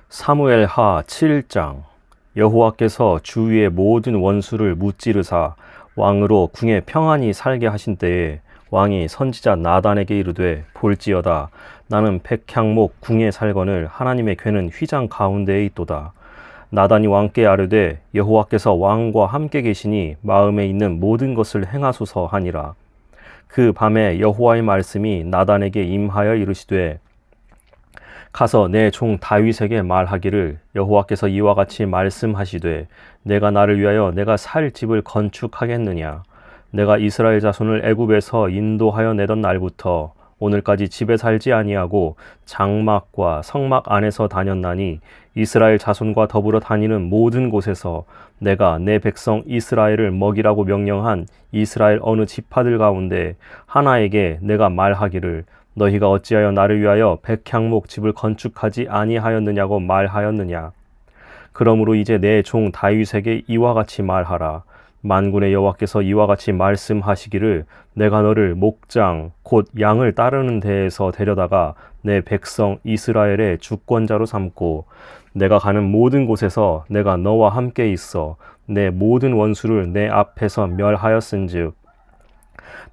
사무엘하 7장. 여호와께서 주위의 모든 원수를 무찌르사 왕으로 궁에 평안히 살게 하신 때에 왕이 선지자 나단에게 이르되, 볼지어다, 나는 백향목 궁에 살거늘 하나님의 궤는 휘장 가운데에 있도다. 나단이 왕께 아뢰되, 여호와께서 왕과 함께 계시니 마음에 있는 모든 것을 행하소서 하니라. 그 밤에 여호와의 말씀이 나단에게 임하여 이르시되, 가서 내 종 다윗에게 말하기를, 여호와께서 이와 같이 말씀하시되, 내가 나를 위하여 내가 살 집을 건축하겠느냐. 내가 이스라엘 자손을 애굽에서 인도하여 내던 날부터 오늘까지 집에 살지 아니하고 장막과 성막 안에서 다녔나니, 이스라엘 자손과 더불어 다니는 모든 곳에서 내가 내 백성 이스라엘을 먹이라고 명령한 이스라엘 어느 지파들 가운데 하나에게 내가 말하기를, 너희가 어찌하여 나를 위하여 백향목 집을 건축하지 아니하였느냐고 말하였느냐. 그러므로 이제 내 종 다윗에게 이와 같이 말하라. 만군의 여호와께서 이와 같이 말씀하시기를, 내가 너를 목장 곧 양을 따르는 데에서 데려다가 내 백성 이스라엘의 주권자로 삼고, 내가 가는 모든 곳에서 내가 너와 함께 있어 내 모든 원수를 내 앞에서 멸하였은즉,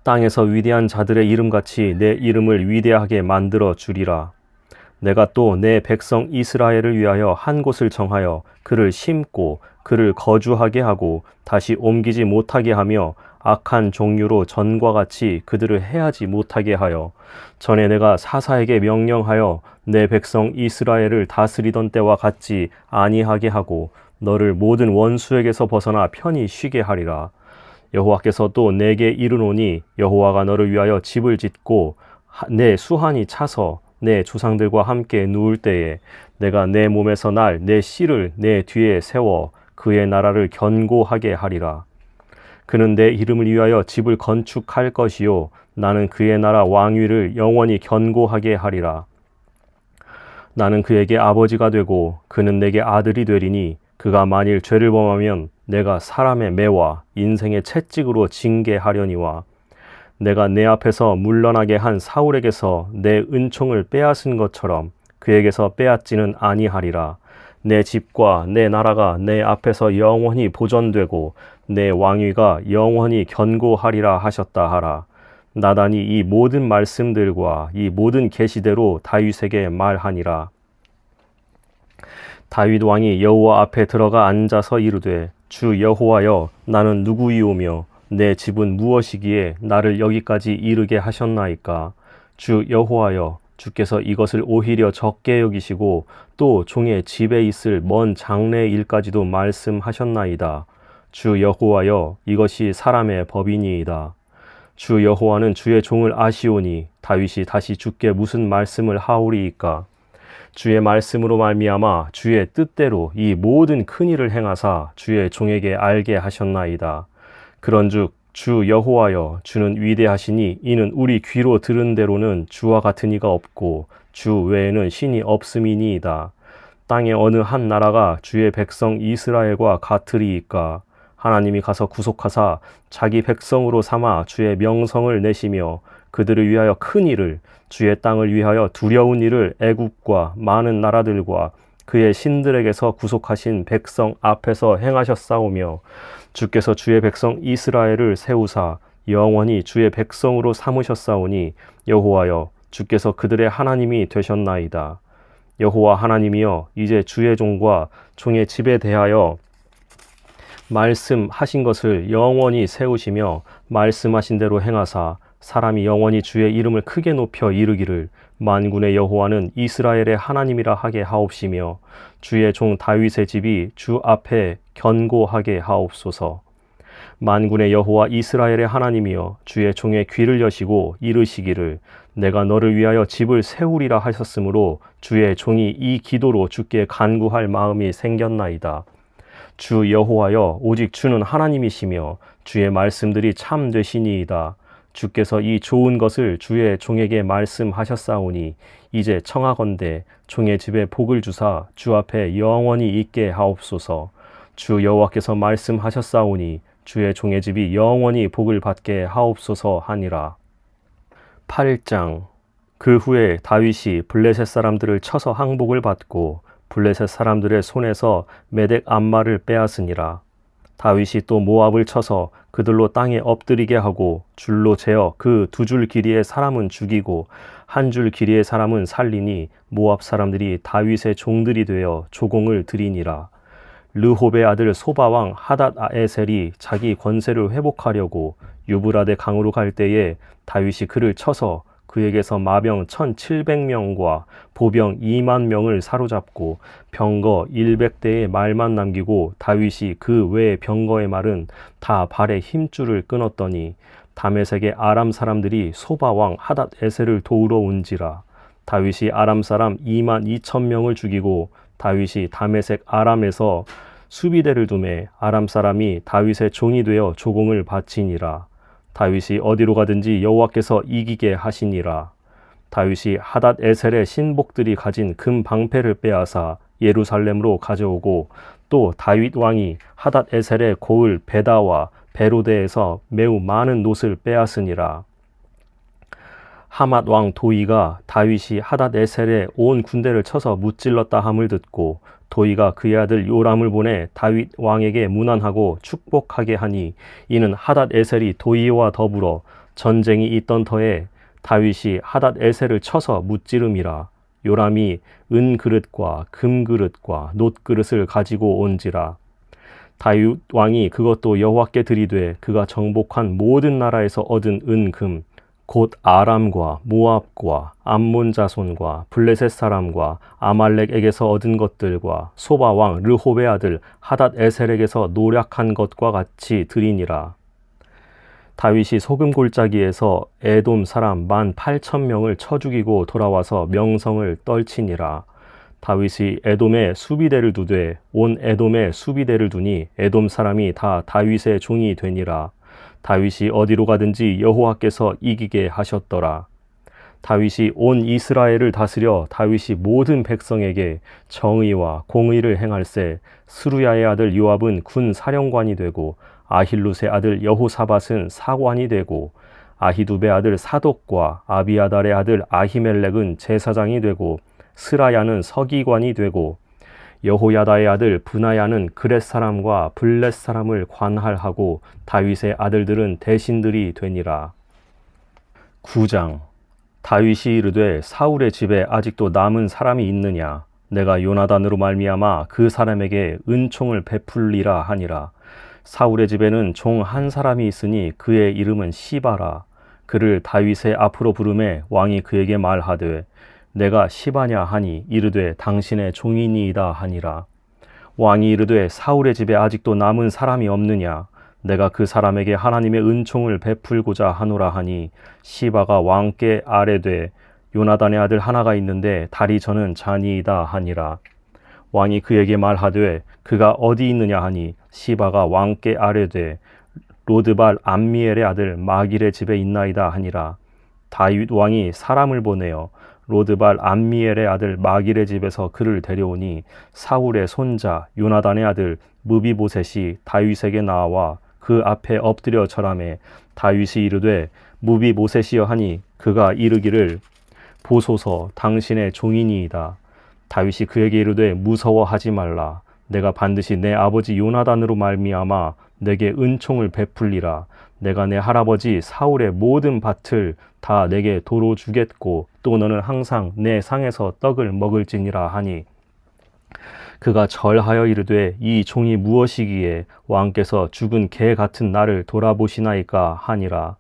땅에서 위대한 자들의 이름같이 내 이름을 위대하게 만들어 주리라. 내가 또 내 백성 이스라엘을 위하여 한 곳을 정하여 그를 심고 그를 거주하게 하고 다시 옮기지 못하게 하며 악한 종류로 전과 같이 그들을 해하지 못하게 하여, 전에 내가 사사에게 명령하여 내 백성 이스라엘을 다스리던 때와 같지 아니하게 하고 너를 모든 원수에게서 벗어나 편히 쉬게 하리라. 여호와께서 또 내게 이르노니, 여호와가 너를 위하여 집을 짓고 내 수한이 차서 내 조상들과 함께 누울 때에 내가 내 몸에서 날 내 씨를 내 뒤에 세워 그의 나라를 견고하게 하리라. 그는 내 이름을 위하여 집을 건축할 것이요, 나는 그의 나라 왕위를 영원히 견고하게 하리라. 나는 그에게 아버지가 되고 그는 내게 아들이 되리니, 그가 만일 죄를 범하면 내가 사람의 매와 인생의 채찍으로 징계하려니와, 내가 내 앞에서 물러나게 한 사울에게서 내 은총을 빼앗은 것처럼 그에게서 빼앗지는 아니하리라. 내 집과 내 나라가 내 앞에서 영원히 보존되고 내 왕위가 영원히 견고하리라 하셨다 하라. 나단이 이 모든 말씀들과 이 모든 계시대로 다윗에게 말하니라. 다윗 왕이 여호와 앞에 들어가 앉아서 이르되, 주 여호와여, 나는 누구이오며 내 집은 무엇이기에 나를 여기까지 이르게 하셨나이까. 주 여호와여, 주께서 이것을 오히려 적게 여기시고 또 종의 집에 있을 먼 장래의 일까지도 말씀하셨나이다. 주 여호와여, 이것이 사람의 법이니이다. 주 여호와는 주의 종을 아시오니 다윗이 다시 주께 무슨 말씀을 하오리이까. 주의 말씀으로 말미암아 주의 뜻대로 이 모든 큰 일을 행하사 주의 종에게 알게 하셨나이다. 그런즉 주 여호와여, 주는 위대하시니 이는 우리 귀로 들은 대로는 주와 같은 이가 없고 주 외에는 신이 없음이니이다. 땅의 어느 한 나라가 주의 백성 이스라엘과 같으리이까. 하나님이 가서 구속하사 자기 백성으로 삼아 주의 명성을 내시며 그들을 위하여 큰 일을, 주의 땅을 위하여 두려운 일을 애굽과 많은 나라들과 그의 신들에게서 구속하신 백성 앞에서 행하셨사오며, 주께서 주의 백성 이스라엘을 세우사 영원히 주의 백성으로 삼으셨사오니, 여호와여, 주께서 그들의 하나님이 되셨나이다. 여호와 하나님이여, 이제 주의 종과 종의 집에 대하여 말씀하신 것을 영원히 세우시며 말씀하신 대로 행하사 사람이 영원히 주의 이름을 크게 높여 이르기를, 만군의 여호와는 이스라엘의 하나님이라 하게 하옵시며 주의 종 다윗의 집이 주 앞에 견고하게 하옵소서. 만군의 여호와 이스라엘의 하나님이여, 주의 종의 귀를 여시고 이르시기를, 내가 너를 위하여 집을 세우리라 하셨으므로 주의 종이 이 기도로 주께 간구할 마음이 생겼나이다. 주 여호와여, 오직 주는 하나님이시며 주의 말씀들이 참 되시니이다. 주께서 이 좋은 것을 주의 종에게 말씀하셨사오니 이제 청하건대 종의 집에 복을 주사 주 앞에 영원히 있게 하옵소서. 주 여호와께서 말씀하셨사오니 주의 종의 집이 영원히 복을 받게 하옵소서 하니라. 8장. 그 후에 다윗이 블레셋 사람들을 쳐서 항복을 받고 블레셋 사람들의 손에서 메덱 암마를 빼앗으니라. 다윗이 또 모압을 쳐서 그들로 땅에 엎드리게 하고 줄로 재어 그 2줄 길이의 사람은 죽이고 1줄 길이의 사람은 살리니 모압 사람들이 다윗의 종들이 되어 조공을 드리니라. 르홉의 아들 소바왕 하닷아에셀이 자기 권세를 회복하려고 유브라데 강으로 갈 때에 다윗이 그를 쳐서 그에게서 마병 1700명과 보병 2만 명을 사로잡고 병거 100대의 말만 남기고 다윗이 그 외의 병거의 말은 다 발에 힘줄을 끊었더니 다메섹의 아람 사람들이 소바왕 하닷에셀을 도우러 온지라. 다윗이 아람 사람 2만 2천 명을 죽이고 다윗이 다메섹 아람에서 수비대를 두매 아람 사람이 다윗의 종이 되어 조공을 바치니라. 다윗이 어디로 가든지 여호와께서 이기게 하시니라. 다윗이 하닷에셀의 신복들이 가진 금 방패를 빼앗아 예루살렘으로 가져오고 또 다윗 왕이 하닷에셀의 고을 베다와 베로데에서 매우 많은 놋을 빼앗으니라. 하맛 왕 도이가 다윗이 하닷에셀의 온 군대를 쳐서 무찔렀다 함을 듣고 도이가 그의 아들 요람을 보내 다윗 왕에게 문안하고 축복하게 하니 이는 하닷에셀이 도이와 더불어 전쟁이 있던 터에 다윗이 하닷에셀을 쳐서 무찌름이라. 요람이 은 그릇과 금 그릇과 놋 그릇을 가지고 온지라. 다윗 왕이 그것도 여호와께 드리되 그가 정복한 모든 나라에서 얻은 은금 곧 아람과 모압과 암몬 자손과 블레셋 사람과 아말렉에게서 얻은 것들과 소바 왕 르홉의 아들 하닷에셀에게서 노략한 것과 같이 드리니라. 다윗이 소금 골짜기에서 에돔 사람 18,000명을 쳐 죽이고 돌아와서 명성을 떨치니라. 다윗이 에돔에 수비대를 두되 온 에돔에 수비대를 두니 에돔 사람이 다 다윗의 종이 되니라. 다윗이 어디로 가든지 여호와께서 이기게 하셨더라. 다윗이 온 이스라엘을 다스려 다윗이 모든 백성에게 정의와 공의를 행할세. 스루야의 아들 요압은 군 사령관이 되고 아힐룻의 아들 여호사밧은 사관이 되고 아히두베의 아들 사독과 아비아달의 아들 아히멜렉은 제사장이 되고 스라야는 서기관이 되고 여호야다의 아들 브나야는 그렛 사람과 블렛 사람을 관할하고 다윗의 아들들은 대신들이 되니라. 9장. 다윗이 이르되 사울의 집에 아직도 남은 사람이 있느냐? 내가 요나단으로 말미암아 그 사람에게 은총을 베풀리라 하니라. 사울의 집에는 종 한 사람이 있으니 그의 이름은 시바라. 그를 다윗의 앞으로 부르매 왕이 그에게 말하되 내가 시바냐 하니 이르되 당신의 종이니이다 하니라. 왕이 이르되 사울의 집에 아직도 남은 사람이 없느냐? 내가 그 사람에게 하나님의 은총을 베풀고자 하노라 하니 시바가 왕께 아뢰되 요나단의 아들 하나가 있는데 다리 저는 자니이다 하니라. 왕이 그에게 말하되 그가 어디 있느냐 하니 시바가 왕께 아뢰되 로드발 암미엘의 아들 마길의 집에 있나이다 하니라. 다윗 왕이 사람을 보내어 로드발 암미엘의 아들 마길의 집에서 그를 데려오니 사울의 손자 요나단의 아들 무비보셋이 다윗에게 나와 그 앞에 엎드려 절하매 다윗이 이르되 무비보셋이여 하니 그가 이르기를 보소서 당신의 종이니이다. 다윗이 그에게 이르되 무서워하지 말라. 내가 반드시 내 아버지 요나단으로 말미암아 내게 은총을 베풀리라. 내가 내 할아버지 사울의 모든 밭을 다 내게 도로 주겠고 또 너는 항상 내 상에서 떡을 먹을지니라 하니 그가 절하여 이르되 이 종이 무엇이기에 왕께서 죽은 개 같은 나를 돌아보시나이까 하니라.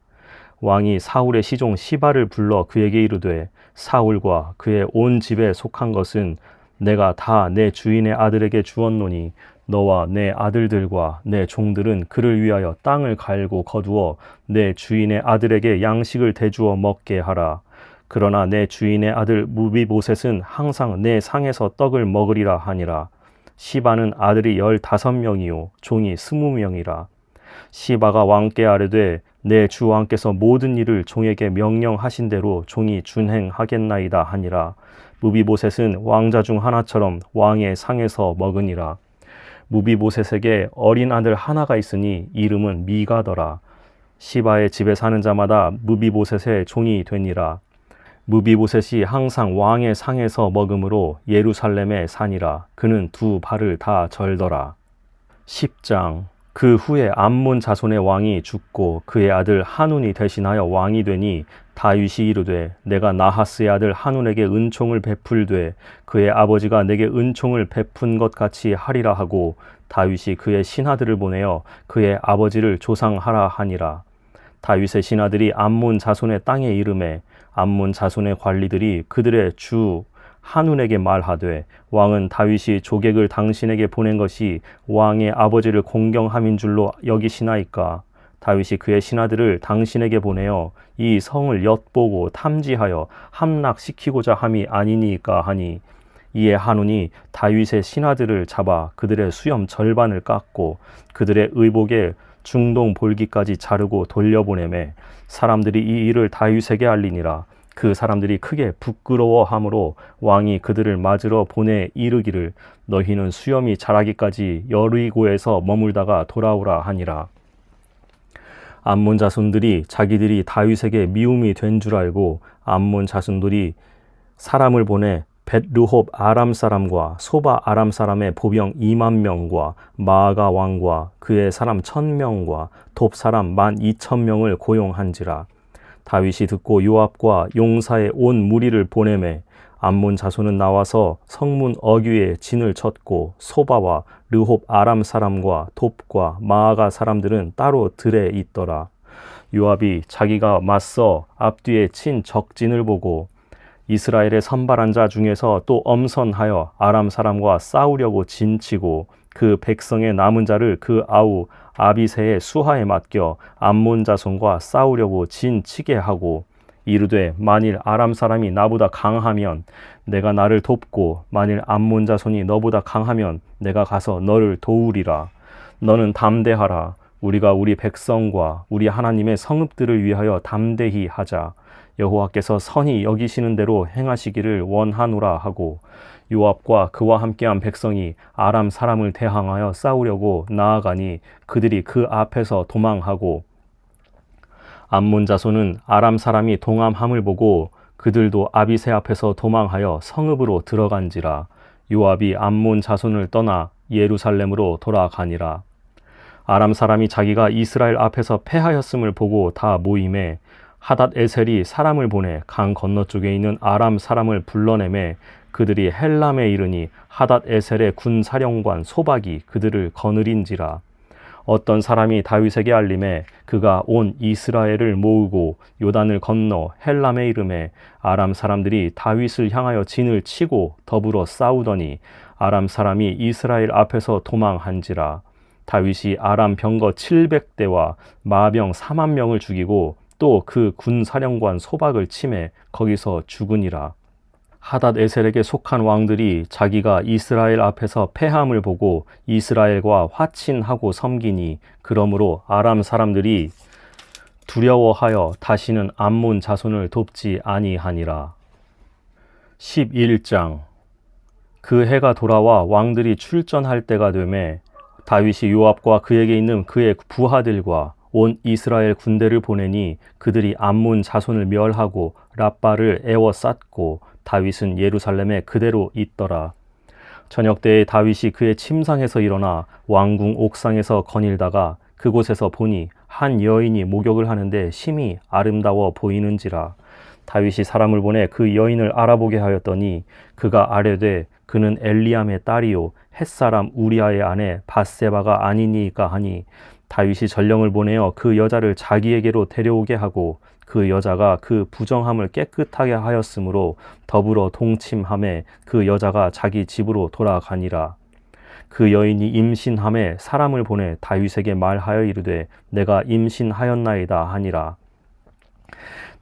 왕이 사울의 시종 시바를 불러 그에게 이르되 사울과 그의 온 집에 속한 것은 내가 다 내 주인의 아들에게 주었노니 너와 내 아들들과 내 종들은 그를 위하여 땅을 갈고 거두어 내 주인의 아들에게 양식을 대주어 먹게 하라. 그러나 내 주인의 아들 무비보셋은 항상 내 상에서 떡을 먹으리라 하니라. 시바는 아들이 15명이요 종이 20명이라. 시바가 왕께 아뢰되 내 주 왕께서 모든 일을 종에게 명령하신 대로 종이 준행하겠나이다 하니라. 무비보셋은 왕자 중 하나처럼 왕의 상에서 먹으니라. 무비보셋에게 어린 아들 하나가 있으니 이름은 미가더라. 시바의 집에 사는 자마다 무비보셋의 종이 되니라. 무비보셋이 항상 왕의 상에서 먹음으로 예루살렘에 사니라. 그는 두 발을 다 절더라. 10장. 그 후에 암몬 자손의 왕이 죽고 그의 아들 한운이 대신하여 왕이 되니 다윗이 이르되 내가 나하스의 아들 한운에게 은총을 베풀되 그의 아버지가 내게 은총을 베푼 것 같이 하리라 하고 다윗이 그의 신하들을 보내어 그의 아버지를 조상하라 하니라. 다윗의 신하들이 암몬 자손의 땅에 이르매 암몬 자손의 관리들이 그들의 주 한운에게 말하되 왕은 다윗이 조객을 당신에게 보낸 것이 왕의 아버지를 공경함인 줄로 여기시나이까. 다윗이 그의 신하들을 당신에게 보내어 이 성을 엿보고 탐지하여 함락시키고자 함이 아니니까 하니, 이에 한운이 다윗의 신하들을 잡아 그들의 수염 절반을 깎고 그들의 의복에 중동 볼기까지 자르고 돌려보내매 사람들이 이 일을 다윗에게 알리니라. 그 사람들이 크게 부끄러워하므로 왕이 그들을 맞으러 보내 이르기를 너희는 수염이 자라기까지 여리고에서 머물다가 돌아오라 하니라. 암몬 자손들이 자기들이 다윗에게 미움이 된 줄 알고 암몬 자손들이 사람을 보내 벳르홉 아람 사람과 소바 아람 사람의 보병 2만 명과 마아가 왕과 그의 사람 1,000명과 돕 사람 12,000명을 고용한지라. 다윗이 듣고 요압과 용사의 온 무리를 보내매 암몬 자손은 나와서 성문 어귀에 진을 쳤고 소바와 르홉 아람 사람과 돕과 마아가 사람들은 따로 들에 있더라. 요압이 자기가 맞서 앞뒤에 친 적진을 보고 이스라엘의 선발한 자 중에서 또 엄선하여 아람 사람과 싸우려고 진치고 그 백성의 남은 자를 그 아우 아비새의 수하에 맡겨 암몬 자손과 싸우려고 진치게 하고 이르되 만일 아람 사람이 나보다 강하면 내가 나를 돕고 만일 암몬 자손이 너보다 강하면 내가 가서 너를 도우리라. 너는 담대하라. 우리가 우리 백성과 우리 하나님의 성읍들을 위하여 담대히 하자. 여호와께서 선히 여기시는 대로 행하시기를 원하노라 하고 요압과 그와 함께한 백성이 아람 사람을 대항하여 싸우려고 나아가니 그들이 그 앞에서 도망하고 암몬 자손은 아람 사람이 동함함을 보고 그들도 아비새 앞에서 도망하여 성읍으로 들어간지라. 요압이 암몬 자손을 떠나 예루살렘으로 돌아가니라. 아람 사람이 자기가 이스라엘 앞에서 패하였음을 보고 다 모임에 하닷 에셀이 사람을 보내 강 건너쪽에 있는 아람 사람을 불러내매 그들이 헬람에 이르니 하닷 에셀의 군사령관 소박이 그들을 거느린지라. 어떤 사람이 다윗에게 알림해 그가 온 이스라엘을 모으고 요단을 건너 헬람에 이르매 아람 사람들이 다윗을 향하여 진을 치고 더불어 싸우더니 아람 사람이 이스라엘 앞에서 도망한지라. 다윗이 아람 병거 700대와 마병 4만 명을 죽이고 또 그 군사령관 소박을 치매 거기서 죽으니라. 하닷 에셀에게 속한 왕들이 자기가 이스라엘 앞에서 패함을 보고 이스라엘과 화친하고 섬기니 그러므로 아람 사람들이 두려워하여 다시는 암몬 자손을 돕지 아니하니라. 11장. 그 해가 돌아와 왕들이 출전할 때가 되매 다윗이 요압과 그에게 있는 그의 부하들과 온 이스라엘 군대를 보내니 그들이 암몬 자손을 멸하고 랍바를 에워쌌고 다윗은 예루살렘에 그대로 있더라. 저녁 때에 다윗이 그의 침상에서 일어나 왕궁 옥상에서 거닐다가 그곳에서 보니 한 여인이 목욕을 하는데 심히 아름다워 보이는지라. 다윗이 사람을 보내 그 여인을 알아보게 하였더니 그가 아뢰되 그는 엘리암의 딸이요 햇사람 우리아의 아내 밧세바가 아니니까 하니 다윗이 전령을 보내어 그 여자를 자기에게로 데려오게 하고 그 여자가 그 부정함을 깨끗하게 하였으므로 더불어 동침함에 그 여자가 자기 집으로 돌아가니라. 그 여인이 임신함에 사람을 보내 다윗에게 말하여 이르되 내가 임신하였나이다 하니라.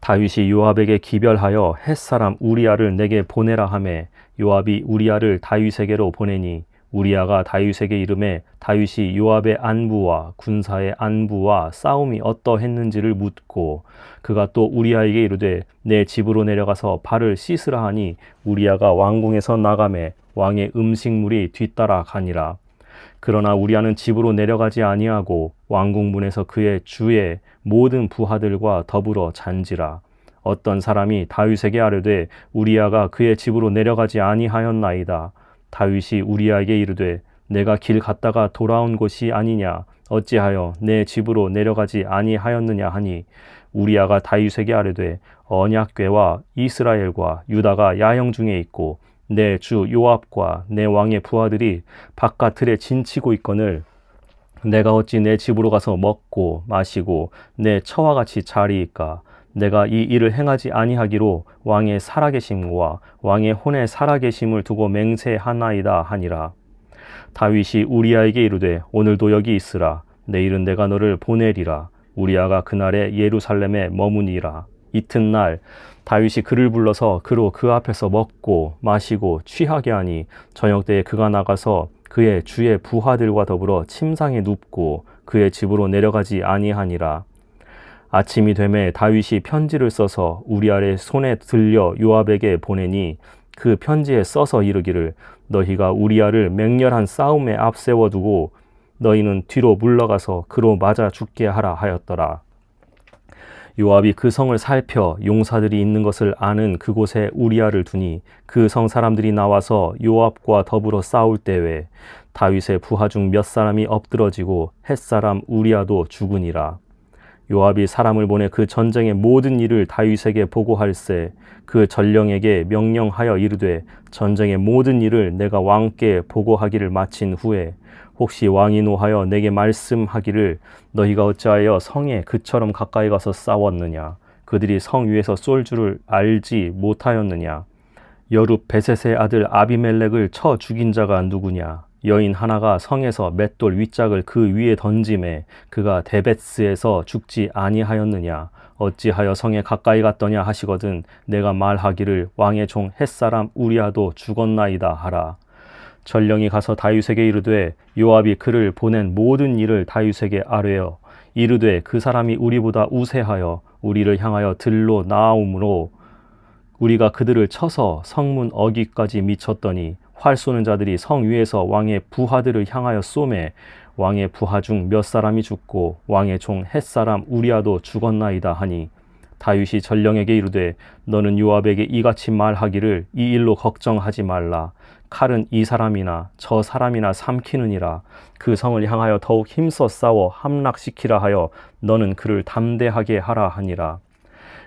다윗이 요압에게 기별하여 햇사람 우리아를 내게 보내라 하매 요압이 우리아를 다윗에게로 보내니 우리아가 다윗에게 이르매 다윗이 요압의 안부와 군사의 안부와 싸움이 어떠했는지를 묻고 그가 또 우리아에게 이르되 내 집으로 내려가서 발을 씻으라 하니 우리아가 왕궁에서 나가매 왕의 음식물이 뒤따라 가니라. 그러나 우리아는 집으로 내려가지 아니하고 왕궁 문에서 그의 주의 모든 부하들과 더불어 잔지라. 어떤 사람이 다윗에게 아뢰되 우리야가 그의 집으로 내려가지 아니하였나이다. 다윗이 우리야에게 이르되 내가 길 갔다가 돌아온 곳이 아니냐 어찌하여 내 집으로 내려가지 아니하였느냐 하니 우리야가 다윗에게 아뢰되 언약궤와 이스라엘과 유다가 야영 중에 있고 내 주 요압과 내 왕의 부하들이 바깥 틀에 진치고 있거늘 내가 어찌 내 집으로 가서 먹고 마시고 내 처와 같이 자리이까. 내가 이 일을 행하지 아니하기로 왕의 살아계심과 왕의 혼의 살아계심을 두고 맹세하나이다 하니라. 다윗이 우리야에게 이르되 오늘도 여기 있으라. 내일은 내가 너를 보내리라. 우리야가 그날에 예루살렘에 머무니라. 이튿날 다윗이 그를 불러서 그로 그 앞에서 먹고 마시고 취하게 하니 저녁 때에 그가 나가서 그의 주의 부하들과 더불어 침상에 눕고 그의 집으로 내려가지 아니하니라. 아침이 되매 다윗이 편지를 써서 우리아의 손에 들려 요압에게 보내니 그 편지에 써서 이르기를 너희가 우리아를 맹렬한 싸움에 앞세워 두고 너희는 뒤로 물러가서 그로 맞아 죽게 하라 하였더라. 요압이 그 성을 살펴 용사들이 있는 것을 아는 그곳에 우리아를 두니 그 성 사람들이 나와서 요압과 더불어 싸울 때에 다윗의 부하 중 몇 사람이 엎드러지고 햇사람 우리아도 죽으니라. 요압이 사람을 보내 그 전쟁의 모든 일을 다윗에게 보고할세 그 전령에게 명령하여 이르되 전쟁의 모든 일을 내가 왕께 보고하기를 마친 후에 혹시 왕이 노하여 내게 말씀하기를 너희가 어찌하여 성에 그처럼 가까이 가서 싸웠느냐 그들이 성 위에서 쏠 줄을 알지 못하였느냐 여룹 베셋의 아들 아비멜렉을 쳐 죽인 자가 누구냐 여인 하나가 성에서 맷돌 윗짝을 그 위에 던짐에 그가 데베스에서 죽지 아니하였느냐 어찌하여 성에 가까이 갔더냐 하시거든 내가 말하기를 왕의 종 햇사람 우리아도 죽었나이다 하라. 전령이 가서 다윗에게 이르되 요압이 그를 보낸 모든 일을 다윗에게 아뢰어 이르되 그 사람이 우리보다 우세하여 우리를 향하여 들로 나아오므로 우리가 그들을 쳐서 성문 어귀까지 미쳤더니 활 쏘는 자들이 성 위에서 왕의 부하들을 향하여 쏘매 왕의 부하 중 몇 사람이 죽고 왕의 종 햇사람 우리아도 죽었나이다 하니 다윗이 전령에게 이르되 너는 요압에게 이같이 말하기를 이 일로 걱정하지 말라. 칼은 이 사람이나 저 사람이나 삼키느니라. 그 성을 향하여 더욱 힘써 싸워 함락시키라 하여 너는 그를 담대하게 하라 하니라.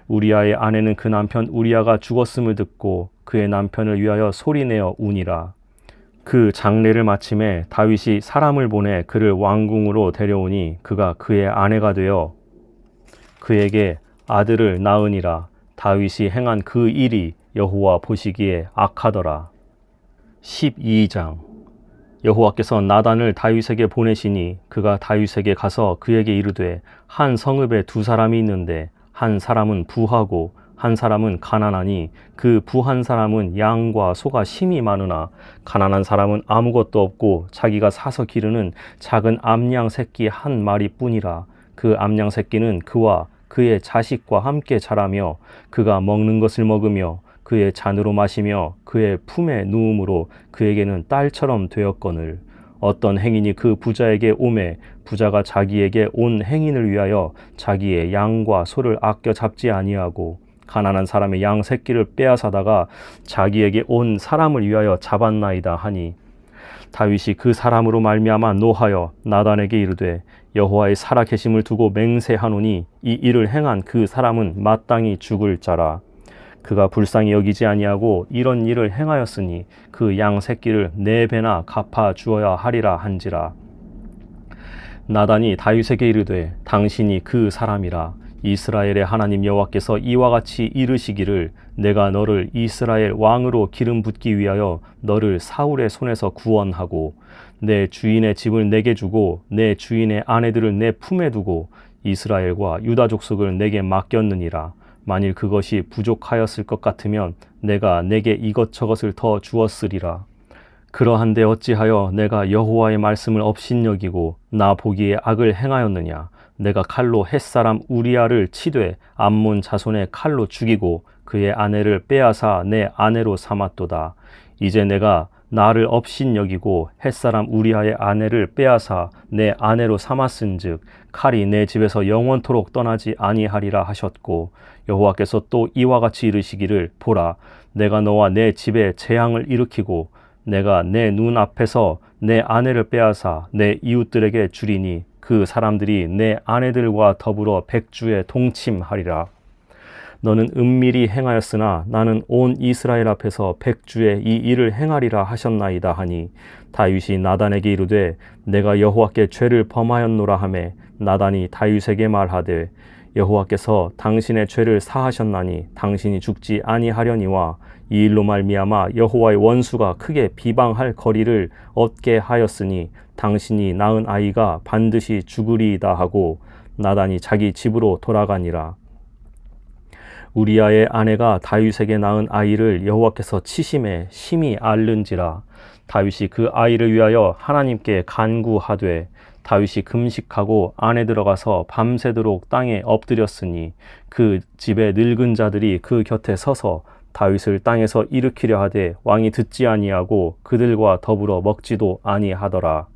우리아의 아내는 그 남편 우리아가 죽었음을 듣고 그의 남편을 위하여 소리내어 우니라. 그 장례를 마침에 다윗이 사람을 보내 그를 왕궁으로 데려오니 그가 그의 아내가 되어 그에게 아들을 낳으니라. 다윗이 행한 그 일이 여호와 보시기에 악하더라. 12장 여호와께서 나단을 다윗에게 보내시니 그가 다윗에게 가서 그에게 이르되 한 성읍에 두 사람이 있는데 한 사람은 부하고 한 사람은 가난하니 그 부한 사람은 양과 소가 심이 많으나 가난한 사람은 아무것도 없고 자기가 사서 기르는 작은 암양 새끼 한 마리뿐이라. 그 암양 새끼는 그와 그의 자식과 함께 자라며 그가 먹는 것을 먹으며 그의 잔으로 마시며 그의 품에 누움으로 그에게는 딸처럼 되었거늘 어떤 행인이 그 부자에게 오매 부자가 자기에게 온 행인을 위하여 자기의 양과 소를 아껴 잡지 아니하고 가난한 사람의 양 새끼를 빼앗아다가 자기에게 온 사람을 위하여 잡았나이다 하니 다윗이 그 사람으로 말미암아 노하여 나단에게 이르되 여호와의 살아계심을 두고 맹세하노니 이 일을 행한 그 사람은 마땅히 죽을 자라. 그가 불쌍히 여기지 아니하고 이런 일을 행하였으니 그 양 새끼를 4배나 갚아 주어야 하리라 한지라. 나단이 다윗에게 이르되 당신이 그 사람이라. 이스라엘의 하나님 여호와께서 이와 같이 이르시기를 내가 너를 이스라엘 왕으로 기름 붓기 위하여 너를 사울의 손에서 구원하고 내 주인의 집을 내게 주고 내 주인의 아내들을 내 품에 두고 이스라엘과 유다 족속을 내게 맡겼느니라. 만일 그것이 부족하였을 것 같으면 내가 내게 이것저것을 더 주었으리라. 그러한데 어찌하여 내가 여호와의 말씀을 업신여기고 나 보기에 악을 행하였느냐. 내가 칼로 햇사람 우리아를 치되 암몬 자손의 칼로 죽이고 그의 아내를 빼앗아 내 아내로 삼았도다. 이제 내가 나를 업신여기고 햇사람 우리아의 아내를 빼앗아 내 아내로 삼았은즉 칼이 내 집에서 영원토록 떠나지 아니하리라 하셨고 여호와께서 또 이와 같이 이르시기를 보라 내가 너와 내 집에 재앙을 일으키고 내가 내 눈 앞에서 내 아내를 빼앗아 내 이웃들에게 주리니 그 사람들이 내 아내들과 더불어 백주에 동침하리라. 너는 은밀히 행하였으나 나는 온 이스라엘 앞에서 백주에 이 일을 행하리라 하셨나이다 하니 다윗이 나단에게 이르되 내가 여호와께 죄를 범하였노라 하매 나단이 다윗에게 말하되 여호와께서 당신의 죄를 사하셨나니 당신이 죽지 아니하려니와 이 일로 말미암아 여호와의 원수가 크게 비방할 거리를 얻게 하였으니 당신이 낳은 아이가 반드시 죽으리이다 하고 나단이 자기 집으로 돌아가니라. 우리아의 아내가 다윗에게 낳은 아이를 여호와께서 치심에 심히 앓는지라. 다윗이 그 아이를 위하여 하나님께 간구하되 다윗이 금식하고 안에 들어가서 밤새도록 땅에 엎드렸으니 그 집의 늙은 자들이 그 곁에 서서 다윗을 땅에서 일으키려 하되 왕이 듣지 아니하고 그들과 더불어 먹지도 아니하더라.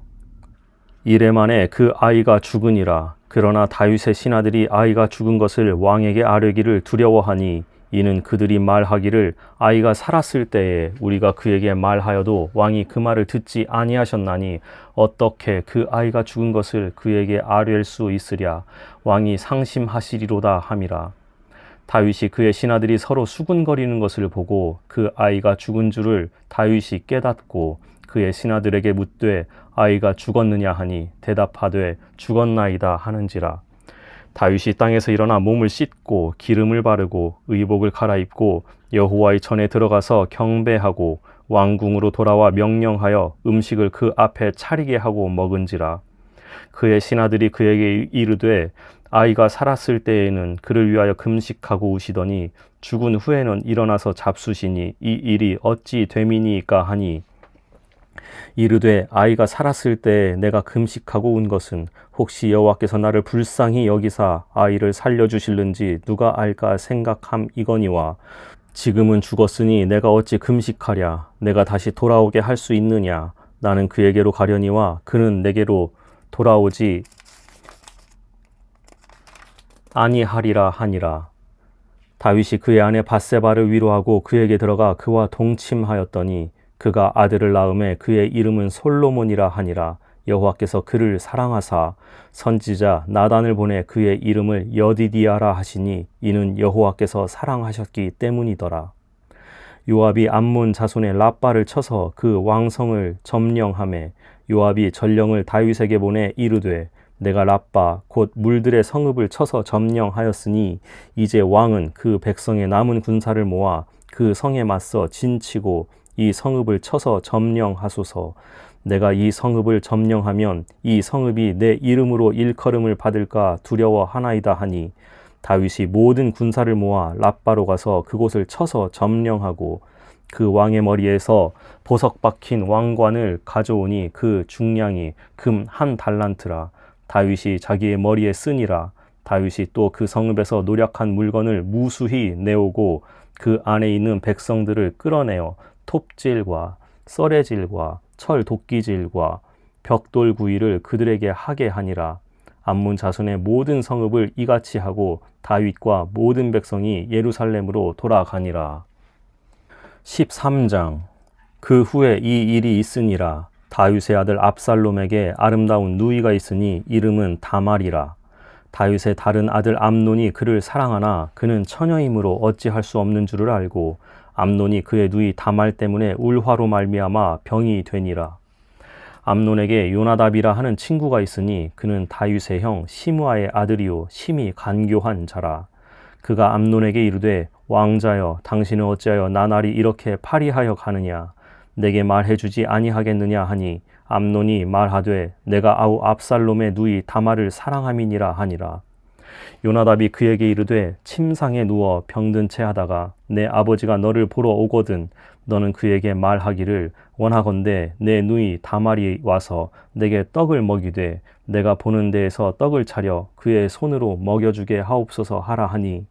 이레 만에 그 아이가 죽으니라. 그러나 다윗의 신하들이 아이가 죽은 것을 왕에게 아뢰기를 두려워하니 이는 그들이 말하기를 아이가 살았을 때에 우리가 그에게 말하여도 왕이 그 말을 듣지 아니하셨나니 어떻게 그 아이가 죽은 것을 그에게 아뢰일 수 있으랴. 왕이 상심하시리로다 함이라. 다윗이 그의 신하들이 서로 수군거리는 것을 보고 그 아이가 죽은 줄을 다윗이 깨닫고 그의 신하들에게 묻되 아이가 죽었느냐 하니 대답하되 죽었나이다 하는지라. 다윗이 땅에서 일어나 몸을 씻고 기름을 바르고 의복을 갈아입고 여호와의 전에 들어가서 경배하고 왕궁으로 돌아와 명령하여 음식을 그 앞에 차리게 하고 먹은지라. 그의 신하들이 그에게 이르되 아이가 살았을 때에는 그를 위하여 금식하고 우시더니 죽은 후에는 일어나서 잡수시니 이 일이 어찌 됨이니까 하니 이르되 아이가 살았을 때 내가 금식하고 운 것은 혹시 여호와께서 나를 불쌍히 여기사 아이를 살려주실는지 누가 알까 생각함이거니와 지금은 죽었으니 내가 어찌 금식하랴. 내가 다시 돌아오게 할 수 있느냐. 나는 그에게로 가려니와 그는 내게로 돌아오지 아니하리라 하니라. 다윗이 그의 아내 밧세바를 위로하고 그에게 들어가 그와 동침하였더니 그가 아들을 낳음에 그의 이름은 솔로몬이라 하니라. 여호와께서 그를 사랑하사 선지자 나단을 보내 그의 이름을 여디디아라 하시니 이는 여호와께서 사랑하셨기 때문이더라. 요압이 암몬 자손의 랍바를 쳐서 그 왕성을 점령하매 요압이 전령을 다윗에게 보내 이르되 내가 랍바 곧 물들의 성읍을 쳐서 점령하였으니 이제 왕은 그 백성의 남은 군사를 모아 그 성에 맞서 진치고 이 성읍을 쳐서 점령하소서. 내가 이 성읍을 점령하면 이 성읍이 내 이름으로 일컬음을 받을까 두려워하나이다 하니 다윗이 모든 군사를 모아 랍바로 가서 그곳을 쳐서 점령하고 그 왕의 머리에서 보석 박힌 왕관을 가져오니 그 중량이 금 1달란트라. 다윗이 자기의 머리에 쓰니라. 다윗이 또 그 성읍에서 노략한 물건을 무수히 내오고 그 안에 있는 백성들을 끌어내어 톱질과 썰애질과 철 도끼질과 벽돌 구이를 그들에게 하게 하니라. 암몬 자손의 모든 성읍을 이같이 하고 다윗과 모든 백성이 예루살렘으로 돌아가니라. 13장. 그 후에 이 일이 있으니라. 다윗의 아들 압살롬에게 아름다운 누이가 있으니 이름은 다말이라. 다윗의 다른 아들 암논이 그를 사랑하나 그는 처녀이므로 어찌할 수 없는 줄을 알고 암논이 그의 누이 다말 때문에 울화로 말미암아 병이 되니라. 암논에게 요나답이라 하는 친구가 있으니 그는 다윗의 형 시므아의 아들이요 심히 간교한 자라. 그가 암논에게 이르되 왕자여 당신은 어찌하여 나날이 이렇게 파리하여 가느냐. 내게 말해주지 아니하겠느냐 하니 암논이 말하되 내가 아우 압살롬의 누이 다말을 사랑함이니라 하니라. 요나답이 그에게 이르되 침상에 누워 병든 채 하다가 내 아버지가 너를 보러 오거든 너는 그에게 말하기를 원하건대 내 누이 다말이 와서 내게 떡을 먹이되 내가 보는 데에서 떡을 차려 그의 손으로 먹여주게 하옵소서 하라 하니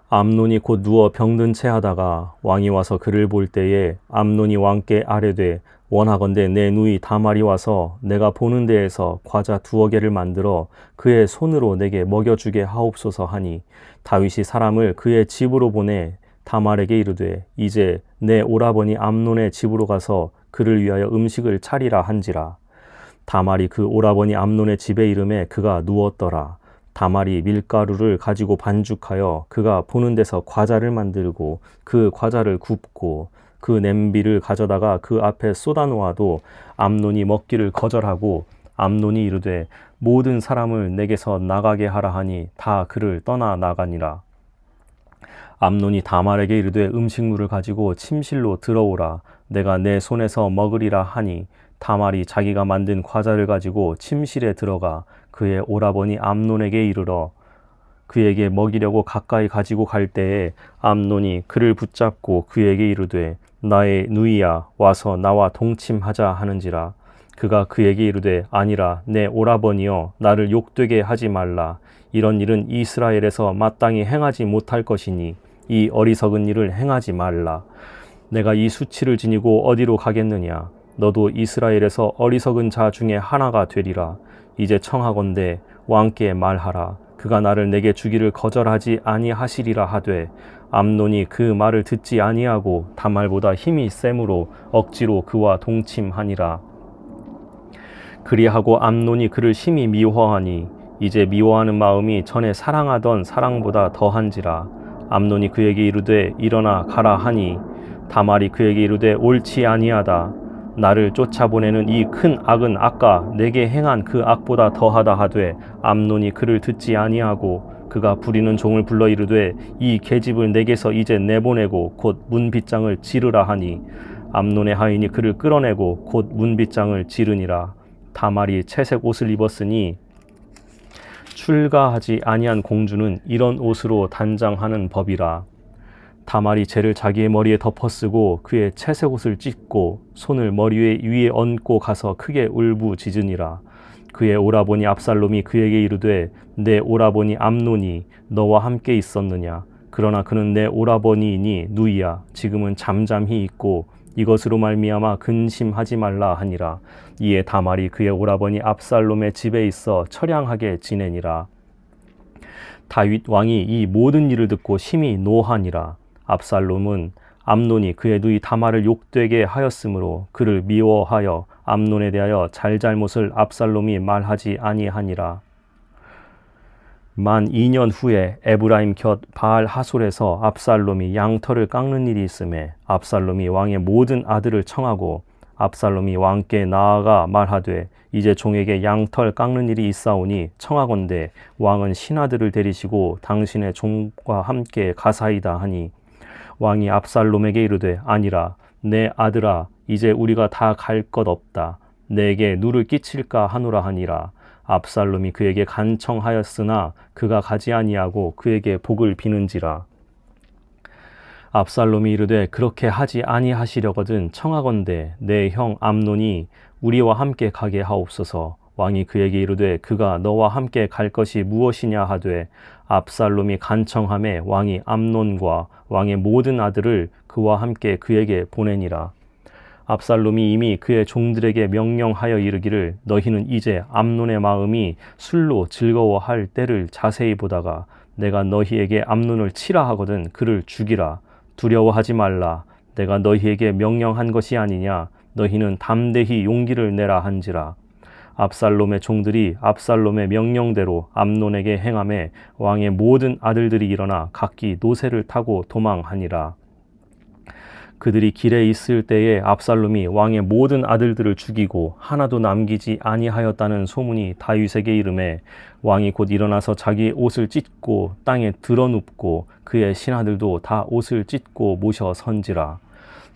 암논이 곧 누워 병든 채 하다가 왕이 와서 그를 볼 때에 암논이 왕께 아뢰되 원하건대 내 누이 다말이 와서 내가 보는 데에서 과자 2개를 만들어 그의 손으로 내게 먹여주게 하옵소서 하니 다윗이 사람을 그의 집으로 보내 다말에게 이르되 이제 내 오라버니 암논의 집으로 가서 그를 위하여 음식을 차리라 한지라. 다말이 그 오라버니 암논의 집에 이름에 그가 누웠더라. 다말이 밀가루를 가지고 반죽하여 그가 보는 데서 과자를 만들고 그 과자를 굽고 그 냄비를 가져다가 그 앞에 쏟아놓아도 암논이 먹기를 거절하고 암논이 이르되 모든 사람을 내게서 나가게 하라 하니 다 그를 떠나 나가니라. 암논이 다말에게 이르되 음식물을 가지고 침실로 들어오라. 내가 내 손에서 먹으리라 하니 다말이 자기가 만든 과자를 가지고 침실에 들어가 그의 오라버니 암논에게 이르러 그에게 먹이려고 가까이 가지고 갈 때에 암논이 그를 붙잡고 그에게 이르되 나의 누이야 와서 나와 동침하자 하는지라. 그가 그에게 이르되 아니라 내 오라버니여 나를 욕되게 하지 말라. 이런 일은 이스라엘에서 마땅히 행하지 못할 것이니 이 어리석은 일을 행하지 말라. 내가 이 수치를 지니고 어디로 가겠느냐. 너도 이스라엘에서 어리석은 자 중에 하나가 되리라. 이제 청하건대 왕께 말하라. 그가 나를 내게 주기를 거절하지 아니하시리라 하되 암논이 그 말을 듣지 아니하고 다말보다 힘이 세므로 억지로 그와 동침하니라. 그리하고 암논이 그를 심히 미워하니 이제 미워하는 마음이 전에 사랑하던 사랑보다 더한지라. 암논이 그에게 이르되 일어나 가라 하니 다말이 그에게 이르되 옳지 아니하다. 나를 쫓아보내는 이 큰 악은 아까 내게 행한 그 악보다 더하다 하되 암논이 그를 듣지 아니하고 그가 부리는 종을 불러 이르되 이 계집을 내게서 이제 내보내고 곧 문빗장을 지르라 하니 암논의 하인이 그를 끌어내고 곧 문빗장을 지르니라. 다말이 채색 옷을 입었으니 출가하지 아니한 공주는 이런 옷으로 단장하는 법이라. 다말이 재를 자기의 머리에 덮어쓰고 그의 채색 옷을 찢고 손을 머리 위에 얹고 가서 크게 울부짖으니라. 그의 오라버니 압살롬이 그에게 이르되 내 오라버니 암논이 너와 함께 있었느냐. 그러나 그는 내 오라버니이니 누이야. 지금은 잠잠히 있고 이것으로 말미암아 근심하지 말라 하니라. 이에 다말이 그의 오라버니 압살롬의 집에 있어 처량하게 지내니라. 다윗 왕이 이 모든 일을 듣고 심히 노하니라. 압살롬은 암논이 그의 누이 다말을 욕되게 하였으므로 그를 미워하여 암논에 대하여 잘잘못을 압살롬이 말하지 아니하니라. 만 2년 후에 에브라임 곁 바알 하솔에서 압살롬이 양털을 깎는 일이 있음에 압살롬이 왕의 모든 아들을 청하고 압살롬이 왕께 나아가 말하되 이제 종에게 양털 깎는 일이 있사오니 청하건대 왕은 신하들을 데리시고 당신의 종과 함께 가사이다 하니 왕이 압살롬에게 이르되 아니라 내 아들아 이제 우리가 다 갈 것 없다. 내게 누를 끼칠까 하노라 하니라. 압살롬이 그에게 간청하였으나 그가 가지 아니하고 그에게 복을 비는지라. 압살롬이 이르되 그렇게 하지 아니하시려거든 청하건대 내 형 암논이 우리와 함께 가게 하옵소서. 왕이 그에게 이르되 그가 너와 함께 갈 것이 무엇이냐 하되 압살롬이 간청하매 왕이 암논과 왕의 모든 아들을 그와 함께 그에게 보내니라. 압살롬이 이미 그의 종들에게 명령하여 이르기를 너희는 이제 암논의 마음이 술로 즐거워할 때를 자세히 보다가 내가 너희에게 암논을 치라 하거든 그를 죽이라. 두려워하지 말라. 내가 너희에게 명령한 것이 아니냐. 너희는 담대히 용기를 내라 한지라. 압살롬의 종들이 압살롬의 명령대로 암논에게 행하매 왕의 모든 아들들이 일어나 각기 노새를 타고 도망하니라. 그들이 길에 있을 때에 압살롬이 왕의 모든 아들들을 죽이고 하나도 남기지 아니하였다는 소문이 다윗에게 이르매 왕이 곧 일어나서 자기 옷을 찢고 땅에 드러눕고 그의 신하들도 다 옷을 찢고 모셔 선지라.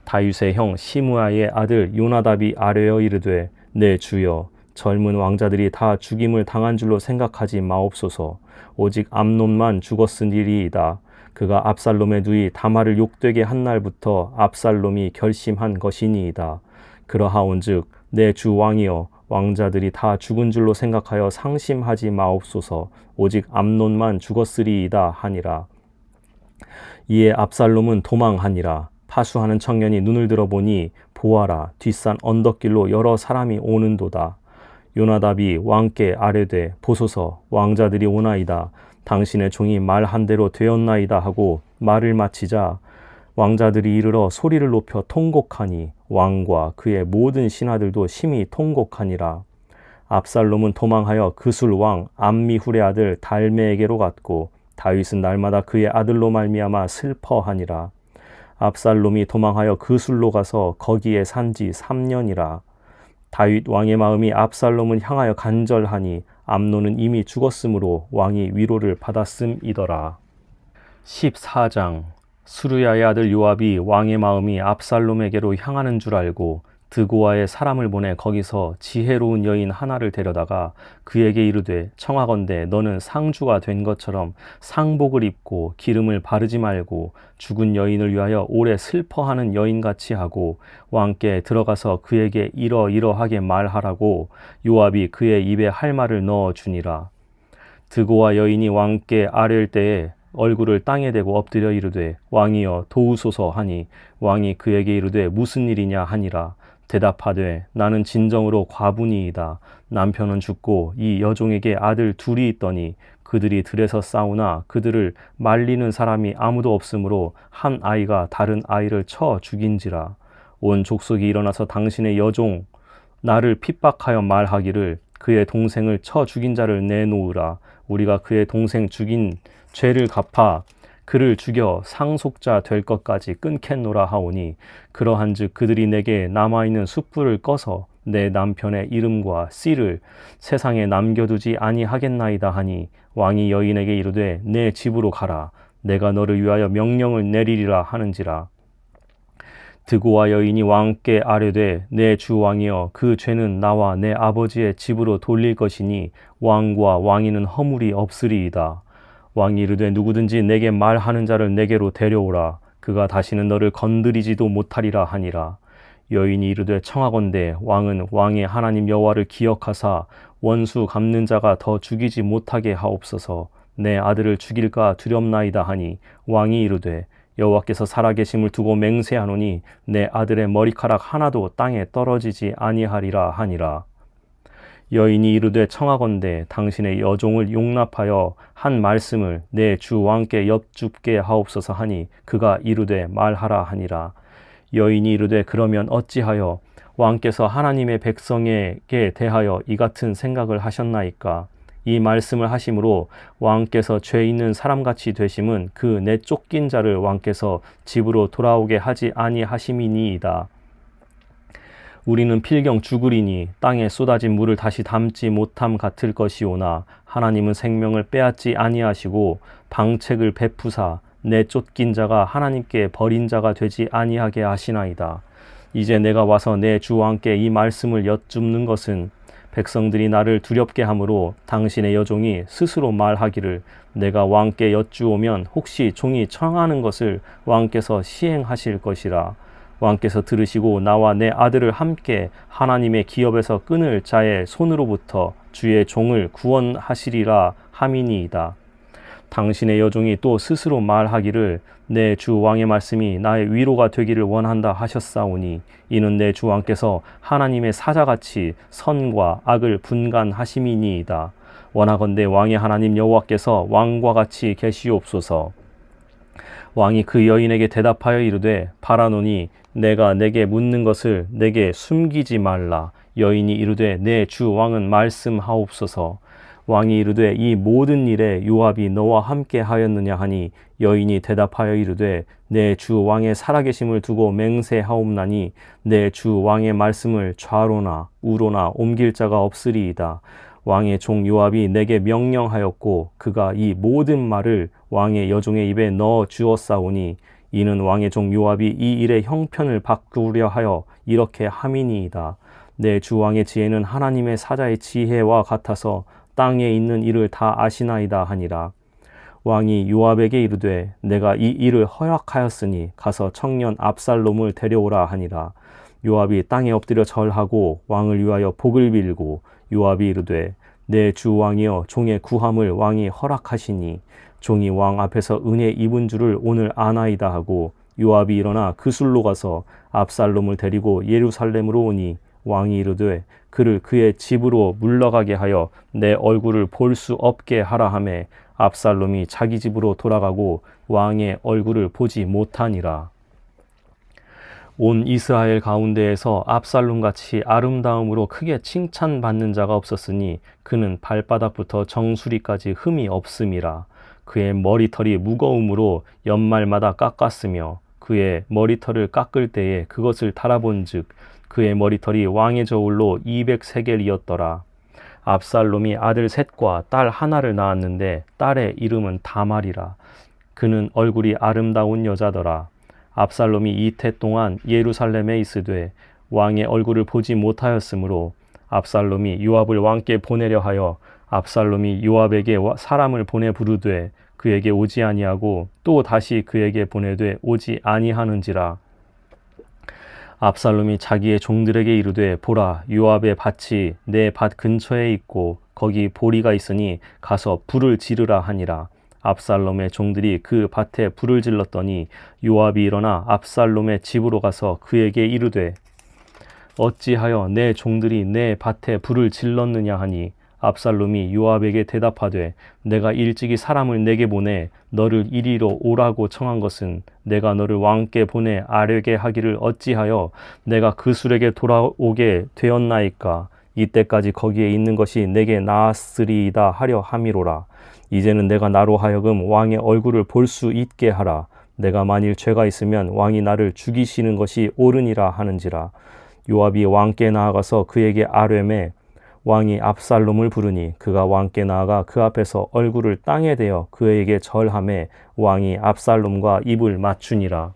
다윗의 형 시므아의 아들 요나답이 아뢰어 이르되 내 주여 젊은 왕자들이 다 죽임을 당한 줄로 생각하지 마옵소서. 오직 암논만 죽었으리이다. 그가 압살롬의 누이 다말을 욕되게 한 날부터 압살롬이 결심한 것이니이다. 그러하온즉 내 주 왕이여 왕자들이 다 죽은 줄로 생각하여 상심하지 마옵소서. 오직 암논만 죽었으리이다 하니라. 이에 압살롬은 도망하니라. 파수하는 청년이 눈을 들어보니 보아라, 뒷산 언덕길로 여러 사람이 오는도다. 요나답이 왕께 아뢰되 보소서, 왕자들이 오나이다. 당신의 종이 말한 대로 되었나이다 하고 말을 마치자 왕자들이 이르러 소리를 높여 통곡하니 왕과 그의 모든 신하들도 심히 통곡하니라. 압살롬은 도망하여 그술 왕 암미훌의 아들 달메에게로 갔고 다윗은 날마다 그의 아들로 말미암아 슬퍼하니라. 압살롬이 도망하여 그술로 가서 거기에 산지 3년이라. 다윗 왕의 마음이 압살롬을 향하여 간절하니 암논은 이미 죽었으므로 왕이 위로를 받았음이더라. 14장. 수르야의 아들 요압이 왕의 마음이 압살롬에게로 향하는 줄 알고 드고아의 사람을 보내 거기서 지혜로운 여인 하나를 데려다가 그에게 이르되 청하건대 너는 상주가 된 것처럼 상복을 입고 기름을 바르지 말고 죽은 여인을 위하여 오래 슬퍼하는 여인같이 하고 왕께 들어가서 그에게 이러이러하게 말하라고 요압이 그의 입에 할 말을 넣어 주니라. 드고아 여인이 왕께 아뢰을 때에 얼굴을 땅에 대고 엎드려 이르되 왕이여 도우소서 하니 왕이 그에게 이르되 무슨 일이냐 하니라. 대답하되 나는 진정으로 과부니이다. 남편은 죽고 이 여종에게 아들 둘이 있더니 그들이 들에서 싸우나 그들을 말리는 사람이 아무도 없으므로 한 아이가 다른 아이를 쳐 죽인지라. 온 족속이 일어나서 당신의 여종 나를 핍박하여 말하기를 그의 동생을 쳐 죽인 자를 내놓으라. 우리가 그의 동생 죽인 죄를 갚아 그를 죽여 상속자 될 것까지 끊겠노라 하오니 그러한즉 그들이 내게 남아있는 숯불을 꺼서 내 남편의 이름과 씨를 세상에 남겨두지 아니하겠나이다 하니 왕이 여인에게 이르되 내 집으로 가라. 내가 너를 위하여 명령을 내리리라 하는지라. 드고아 여인이 왕께 아뢰되 내 주 왕이여 그 죄는 나와 내 아버지의 집으로 돌릴 것이니 왕과 왕위는 허물이 없으리이다. 왕이 이르되 누구든지 내게 말하는 자를 내게로 데려오라. 그가 다시는 너를 건드리지도 못하리라 하니라. 여인이 이르되 청하건대 왕은 왕의 하나님 여호와를 기억하사 원수 갚는 자가 더 죽이지 못하게 하옵소서. 내 아들을 죽일까 두렵나이다 하니 왕이 이르되 여호와께서 살아계심을 두고 맹세하노니 내 아들의 머리카락 하나도 땅에 떨어지지 아니하리라 하니라. 여인이 이르되 청하건대 당신의 여종을 용납하여 한 말씀을 내 주 왕께 엽줍게 하옵소서 하니 그가 이르되 말하라 하니라. 여인이 이르되 그러면 어찌하여 왕께서 하나님의 백성에게 대하여 이 같은 생각을 하셨나이까? 이 말씀을 하심으로 왕께서 죄 있는 사람같이 되심은 그 내쫓긴 자를 왕께서 집으로 돌아오게 하지 아니하심이니이다. 우리는 필경 죽으리니 땅에 쏟아진 물을 다시 담지 못함 같을 것이오나 하나님은 생명을 빼앗지 아니하시고 방책을 베푸사 내쫓긴 자가 하나님께 버린 자가 되지 아니하게 하시나이다. 이제 내가 와서 내 주 왕께 이 말씀을 여쭙는 것은 백성들이 나를 두렵게 하므로 당신의 여종이 스스로 말하기를 내가 왕께 여쭈오면 혹시 종이 청하는 것을 왕께서 시행하실 것이라. 왕께서 들으시고 나와 내 아들을 함께 하나님의 기업에서 끊을 자의 손으로부터 주의 종을 구원하시리라 함이니이다. 당신의 여종이 또 스스로 말하기를 내 주 왕의 말씀이 나의 위로가 되기를 원한다 하셨사오니 이는 내 주 왕께서 하나님의 사자같이 선과 악을 분간하심이니이다. 원하건대 왕의 하나님 여호와께서 왕과 같이 계시옵소서. 왕이 그 여인에게 대답하여 이르되 바라노니 내가 내게 묻는 것을 내게 숨기지 말라. 여인이 이르되 내 주 왕은 말씀하옵소서. 왕이 이르되 이 모든 일에 요압이 너와 함께 하였느냐 하니 여인이 대답하여 이르되 내 주 왕의 살아계심을 두고 맹세하옵나니 내 주 왕의 말씀을 좌로나 우로나 옮길 자가 없으리이다. 왕의 종 요압이 내게 명령하였고 그가 이 모든 말을 왕의 여종의 입에 넣어 주었사오니 이는 왕의 종 요압이 이 일의 형편을 바꾸려 하여 이렇게 함이니이다. 내 주 왕의 지혜는 하나님의 사자의 지혜와 같아서 땅에 있는 일을 다 아시나이다 하니라. 왕이 요압에게 이르되 내가 이 일을 허락하였으니 가서 청년 압살롬을 데려오라 하니라. 요압이 땅에 엎드려 절하고 왕을 위하여 복을 빌고 요압이 이르되 내 주 왕이여 종의 구함을 왕이 허락하시니 종이 왕 앞에서 은혜 입은 줄을 오늘 아나이다 하고 요압이 일어나 그술로 가서 압살롬을 데리고 예루살렘으로 오니 왕이 이르되 그를 그의 집으로 물러가게 하여 내 얼굴을 볼 수 없게 하라 하매 압살롬이 자기 집으로 돌아가고 왕의 얼굴을 보지 못하니라. 온 이스라엘 가운데에서 압살롬같이 아름다움으로 크게 칭찬받는 자가 없었으니 그는 발바닥부터 정수리까지 흠이 없음이라. 그의 머리털이 무거움으로 연말마다 깎았으며 그의 머리털을 깎을 때에 그것을 달아본즉 그의 머리털이 왕의 저울로 200세겔이었더라. 압살롬이 아들 셋과 딸 하나를 낳았는데 딸의 이름은 다말이라. 그는 얼굴이 아름다운 여자더라. 압살롬이 이태 동안 예루살렘에 있으되 왕의 얼굴을 보지 못하였으므로 압살롬이 요압을 왕께 보내려 하여 압살롬이 요압에게 사람을 보내 부르되 그에게 오지 아니하고 또 다시 그에게 보내되 오지 아니하는지라. 압살롬이 자기의 종들에게 이르되 보라, 요압의 밭이 내 밭 근처에 있고 거기 보리가 있으니 가서 불을 지르라 하니라. 압살롬의 종들이 그 밭에 불을 질렀더니 요압이 일어나 압살롬의 집으로 가서 그에게 이르되 어찌하여 내 종들이 내 밭에 불을 질렀느냐 하니 압살롬이 요압에게 대답하되 내가 일찍이 사람을 내게 보내 너를 이리로 오라고 청한 것은 내가 너를 왕께 보내 아뢰게 하기를 어찌하여 내가 그술에게 돌아오게 되었나이까. 이때까지 거기에 있는 것이 내게 나았으리이다 하려 함이로라. 이제는 내가 나로 하여금 왕의 얼굴을 볼 수 있게 하라. 내가 만일 죄가 있으면 왕이 나를 죽이시는 것이 옳으니라 하는지라. 요압이 왕께 나아가서 그에게 아뢰매 왕이 압살롬을 부르니 그가 왕께 나아가 그 앞에서 얼굴을 땅에 대어 그에게 절하매 왕이 압살롬과 입을 맞추니라.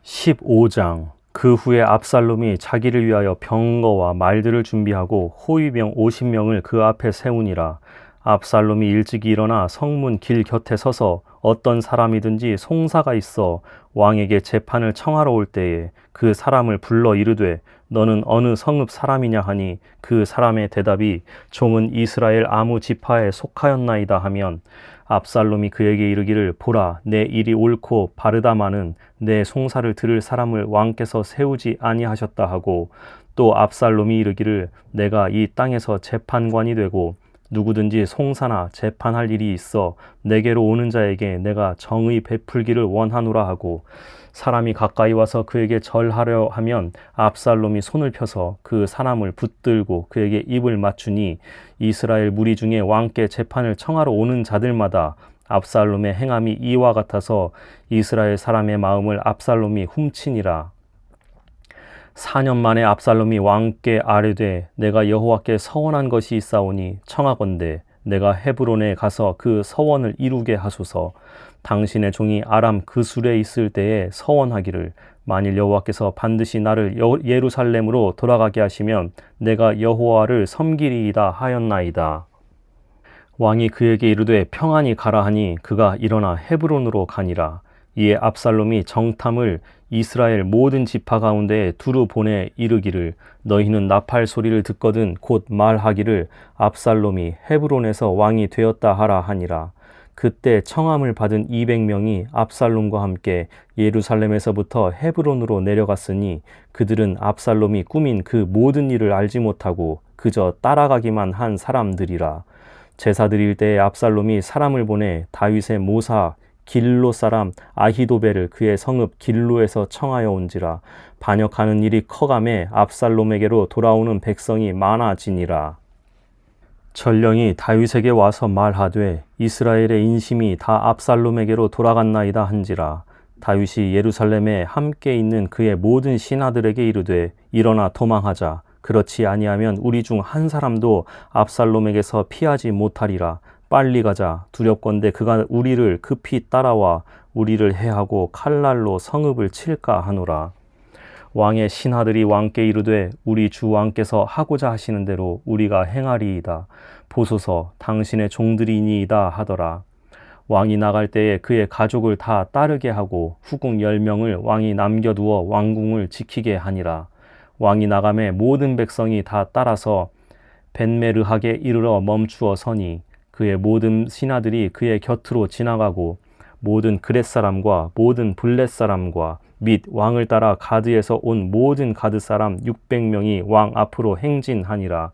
15장. 그 후에 압살롬이 자기를 위하여 병거와 말들을 준비하고 호위병 50명을 그 앞에 세우니라. 압살롬이 일찍이 일어나 성문 길 곁에 서서 어떤 사람이든지 송사가 있어 왕에게 재판을 청하러 올 때에 그 사람을 불러 이르되 너는 어느 성읍 사람이냐 하니 그 사람의 대답이 종은 이스라엘 아무 지파에 속하였나이다 하면 압살롬이 그에게 이르기를 보라, 내 일이 옳고 바르다마는 내 송사를 들을 사람을 왕께서 세우지 아니하셨다 하고 또 압살롬이 이르기를 내가 이 땅에서 재판관이 되고 누구든지 송사나 재판할 일이 있어 내게로 오는 자에게 내가 정의 베풀기를 원하노라 하고 사람이 가까이 와서 그에게 절하려 하면 압살롬이 손을 펴서 그 사람을 붙들고 그에게 입을 맞추니 이스라엘 무리 중에 왕께 재판을 청하러 오는 자들마다 압살롬의 행함이 이와 같아서 이스라엘 사람의 마음을 압살롬이 훔치니라. 4년 만에 압살롬이 왕께 아뢰되 내가 여호와께 서원한 것이 있사오니 청하건대 내가 헤브론에 가서 그 서원을 이루게 하소서. 당신의 종이 아람 그술에 있을 때에 서원하기를 만일 여호와께서 반드시 나를 예루살렘으로 돌아가게 하시면 내가 여호와를 섬기리이다 하였나이다. 왕이 그에게 이르되 평안히 가라 하니 그가 일어나 헤브론으로 가니라. 이에 압살롬이 정탐을 이스라엘 모든 지파 가운데에 두루 보내 이르기를 너희는 나팔 소리를 듣거든 곧 말하기를 압살롬이 헤브론에서 왕이 되었다 하라 하니라. 그때 청함을 받은 200명이 압살롬과 함께 예루살렘에서부터 헤브론으로 내려갔으니 그들은 압살롬이 꾸민 그 모든 일을 알지 못하고 그저 따라가기만 한 사람들이라. 제사 드릴 때에 압살롬이 사람을 보내 다윗의 모사 길로 사람 아히도벨을 그의 성읍 길로에서 청하여 온지라. 반역하는 일이 커가매 압살롬에게로 돌아오는 백성이 많아지니라. 전령이 다윗에게 와서 말하되 이스라엘의 인심이 다 압살롬에게로 돌아갔나이다 한지라. 다윗이 예루살렘에 함께 있는 그의 모든 신하들에게 이르되 일어나 도망하자. 그렇지 아니하면 우리 중 한 사람도 압살롬에게서 피하지 못하리라. 빨리 가자. 두렵건대 그가 우리를 급히 따라와 우리를 해하고 칼날로 성읍을 칠까 하노라. 왕의 신하들이 왕께 이르되 우리 주 왕께서 하고자 하시는 대로 우리가 행하리이다. 보소서 당신의 종들이니이다 하더라. 왕이 나갈 때에 그의 가족을 다 따르게 하고 후궁 10명을 왕이 남겨두어 왕궁을 지키게 하니라. 왕이 나가매 모든 백성이 다 따라서 벤메르하게 이르러 멈추어 서니 그의 모든 신하들이 그의 곁으로 지나가고 모든 그렛 사람과 모든 블렛 사람과 및 왕을 따라 가드에서 온 모든 가드 사람 600명이 왕 앞으로 행진하니라.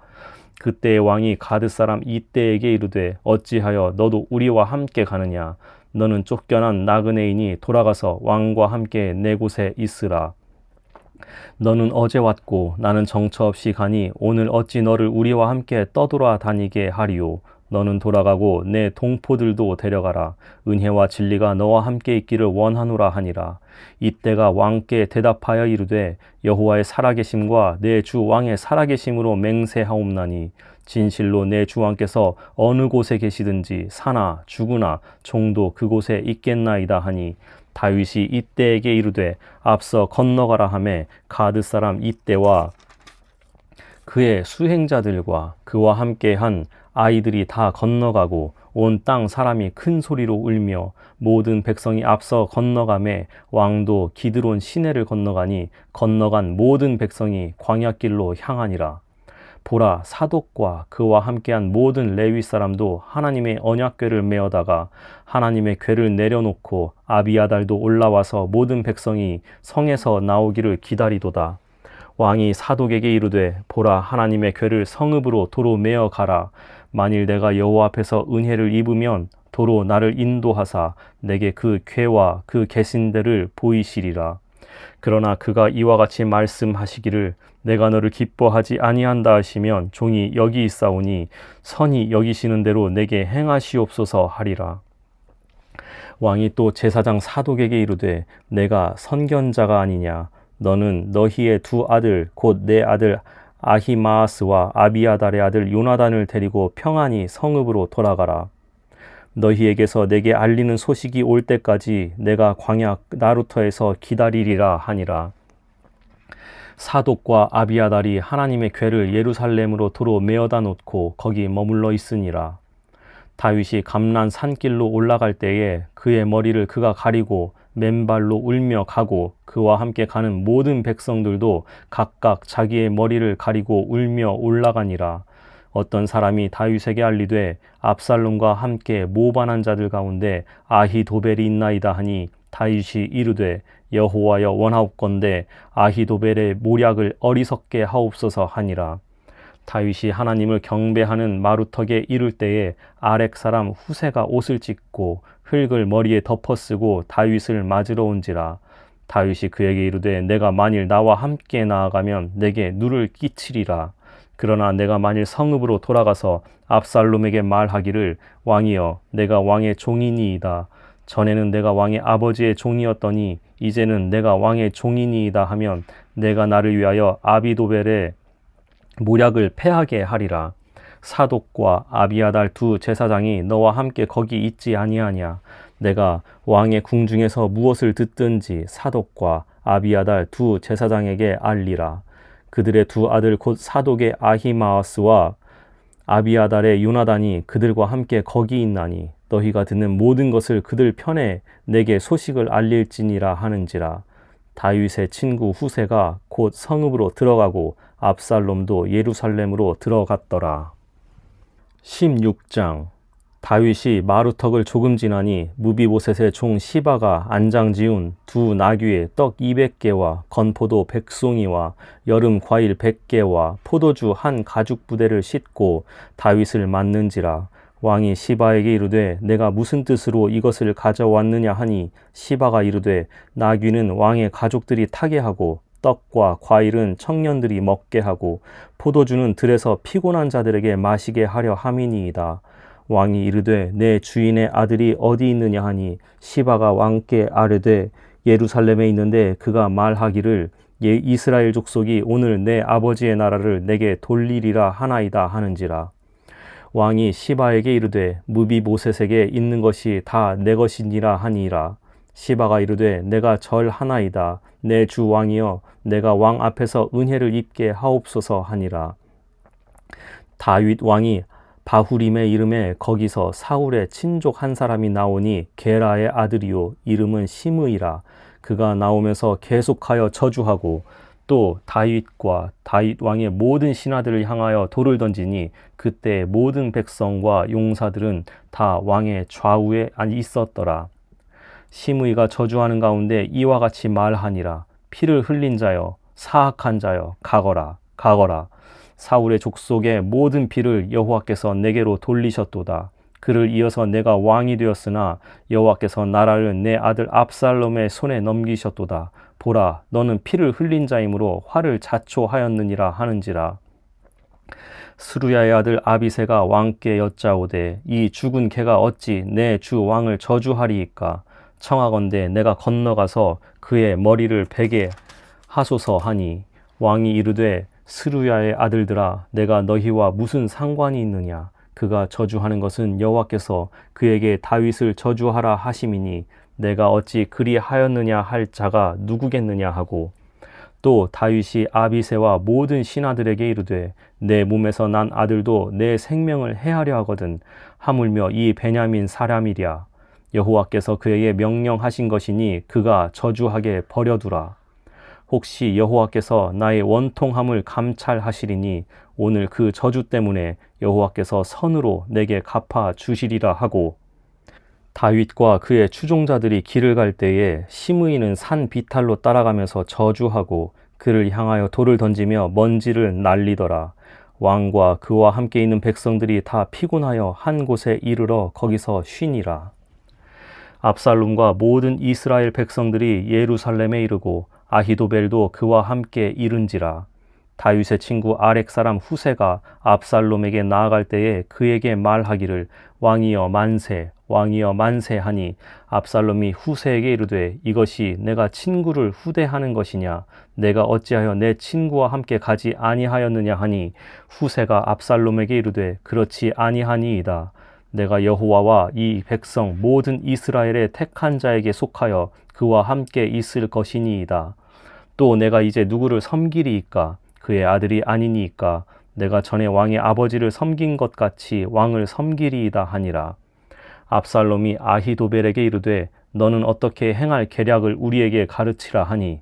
그때의 왕이 가드 사람 이때에게 이르되 어찌하여 너도 우리와 함께 가느냐. 너는 쫓겨난 나그네이니 돌아가서 왕과 함께 내 곳에 있으라. 너는 어제 왔고 나는 정처 없이 가니 오늘 어찌 너를 우리와 함께 떠돌아 다니게 하리요. 너는 돌아가고 내 동포들도 데려가라. 은혜와 진리가 너와 함께 있기를 원하노라 하니라. 이때가 왕께 대답하여 이르되 여호와의 살아계심과 내 주 왕의 살아계심으로 맹세하옵나니 진실로 내 주 왕께서 어느 곳에 계시든지 사나 죽으나 종도 그곳에 있겠나이다 하니 다윗이 이때에게 이르되 앞서 건너가라 하매 가드 사람 이때와 그의 수행자들과 그와 함께 한 아이들이 다 건너가고 온 땅 사람이 큰 소리로 울며 모든 백성이 앞서 건너가매 왕도 기드론 시내를 건너가니 건너간 모든 백성이 광야길로 향하니라. 보라, 사독과 그와 함께한 모든 레위 사람도 하나님의 언약궤를 메어다가 하나님의 궤를 내려놓고 아비아달도 올라와서 모든 백성이 성에서 나오기를 기다리도다. 왕이 사독에게 이르되 보라, 하나님의 궤를 성읍으로 도로 메어 가라. 만일 내가 여호와 앞에서 은혜를 입으면 도로 나를 인도하사 내게 그 궤와 그 계신대를 보이시리라. 그러나 그가 이와 같이 말씀하시기를 내가 너를 기뻐하지 아니한다 하시면 종이 여기 있사오니 선히 여기시는 대로 내게 행하시옵소서 하리라. 왕이 또 제사장 사독에게 이르되 내가 선견자가 아니냐. 너는 너희의 두 아들 곧 내 아들 아히마아스와 아비아달의 아들 요나단을 데리고 평안히 성읍으로 돌아가라. 너희에게서 내게 알리는 소식이 올 때까지 내가 광야 나루터에서 기다리리라 하니라. 사독과 아비아달이 하나님의 궤를 예루살렘으로 도로 메어다 놓고 거기 머물러 있으니라. 다윗이 감난 산길로 올라갈 때에 그의 머리를 그가 가리고 맨발로 울며 가고 그와 함께 가는 모든 백성들도 각각 자기의 머리를 가리고 울며 올라가니라. 어떤 사람이 다윗에게 알리되 압살롬과 함께 모반한 자들 가운데 아히도벨이 있나이다 하니 다윗이 이르되 여호와여 원하옵건대 아히도벨의 모략을 어리석게 하옵소서 하니라. 다윗이 하나님을 경배하는 마루턱에 이를 때에 아렉 사람 후세가 옷을 찢고 흙을 머리에 덮어쓰고 다윗을 맞으러 온지라. 다윗이 그에게 이르되 내가 만일 나와 함께 나아가면 내게 누를 끼치리라. 그러나 내가 만일 성읍으로 돌아가서 압살롬에게 말하기를 왕이여 내가 왕의 종이니이다. 전에는 내가 왕의 아버지의 종이었더니 이제는 내가 왕의 종이니이다 하면 내가 나를 위하여 아비도벨의 모략을 패하게 하리라. 사독과 아비아달 두 제사장이 너와 함께 거기 있지 아니하냐. 내가 왕의 궁중에서 무엇을 듣든지 사독과 아비아달 두 제사장에게 알리라. 그들의 두 아들 곧 사독의 아히마아스와 아비아달의 요나단이 그들과 함께 거기 있나니 너희가 듣는 모든 것을 그들 편에 내게 소식을 알릴지니라 하는지라. 다윗의 친구 후세가 곧 성읍으로 들어가고 압살롬도 예루살렘으로 들어갔더라. 16장. 다윗이 마루턱을 조금 지나니 무비보셋의 종 시바가 안장 지운 두 나귀에 떡 200개와 건포도 100송이와 여름 과일 100개와 포도주 한 가죽 부대를 싣고 다윗을 맞는지라. 왕이 시바에게 이르되 내가 무슨 뜻으로 이것을 가져왔느냐 하니 시바가 이르되 나귀는 왕의 가족들이 타게 하고 떡과 과일은 청년들이 먹게 하고 포도주는 들에서 피곤한 자들에게 마시게 하려 함이니이다. 왕이 이르되 내 주인의 아들이 어디 있느냐 하니 시바가 왕께 아뢰되 예루살렘에 있는데 그가 말하기를 이스라엘 족속이 오늘 내 아버지의 나라를 내게 돌리리라 하나이다 하는지라. 왕이 시바에게 이르되 무비보셋에게 있는 것이 다 내 것이니라 하니라. 시바가 이르되 내가 절하나이다. 내 주 왕이여 내가 왕 앞에서 은혜를 입게 하옵소서 하니라. 다윗 왕이 바후림의 이름에 거기서 사울의 친족 한 사람이 나오니 게라의 아들이요 이름은 시므이라. 그가 나오면서 계속하여 저주하고 또 다윗과 다윗 왕의 모든 신하들을 향하여 돌을 던지니 그때 모든 백성과 용사들은 다 왕의 좌우에 있었더라. 시므이가 저주하는 가운데 이와 같이 말하니라. 피를 흘린 자여, 사악한 자여, 가거라, 가거라. 사울의 족속의 모든 피를 여호와께서 내게로 돌리셨도다. 그를 이어서 내가 왕이 되었으나 여호와께서 나라를 내 아들 압살롬의 손에 넘기셨도다. 보라, 너는 피를 흘린 자이므로 화를 자초하였느니라 하는지라. 스루야의 아들 아비새가 왕께 여짜오되 이 죽은 개가 어찌 내 주 왕을 저주하리이까. 청하건대 내가 건너가서 그의 머리를 베게 하소서 하니, 왕이 이르되 스루야의 아들들아, 내가 너희와 무슨 상관이 있느냐. 그가 저주하는 것은 여호와께서 그에게 다윗을 저주하라 하심이니 내가 어찌 그리하였느냐 할 자가 누구겠느냐 하고, 또 다윗이 아비새와 모든 신하들에게 이르되 내 몸에서 난 아들도 내 생명을 해하려 하거든. 하물며 이 베냐민 사람이랴. 여호와께서 그에게 명령하신 것이니 그가 저주하게 버려두라. 혹시 여호와께서 나의 원통함을 감찰하시리니 오늘 그 저주 때문에 여호와께서 선으로 내게 갚아 주시리라 하고, 다윗과 그의 추종자들이 길을 갈 때에 시므이는 산 비탈로 따라가면서 저주하고 그를 향하여 돌을 던지며 먼지를 날리더라. 왕과 그와 함께 있는 백성들이 다 피곤하여 한 곳에 이르러 거기서 쉬니라. 압살롬과 모든 이스라엘 백성들이 예루살렘에 이르고 아히도벨도 그와 함께 이른지라. 다윗의 친구 아렉 사람 후세가 압살롬에게 나아갈 때에 그에게 말하기를 왕이여 만세, 왕이여 만세 하니, 압살롬이 후세에게 이르되 이것이 내가 친구를 후대하는 것이냐. 내가 어찌하여 내 친구와 함께 가지 아니하였느냐 하니, 후세가 압살롬에게 이르되 그렇지 아니하니이다. 내가 여호와와 이 백성 모든 이스라엘의 택한 자에게 속하여 그와 함께 있을 것이니이다. 또 내가 이제 누구를 섬기리이까? 그의 아들이 아니니이까? 내가 전에 왕의 아버지를 섬긴 것 같이 왕을 섬기리이다 하니라. 압살롬이 아히도벨에게 이르되 너는 어떻게 행할 계략을 우리에게 가르치라 하니,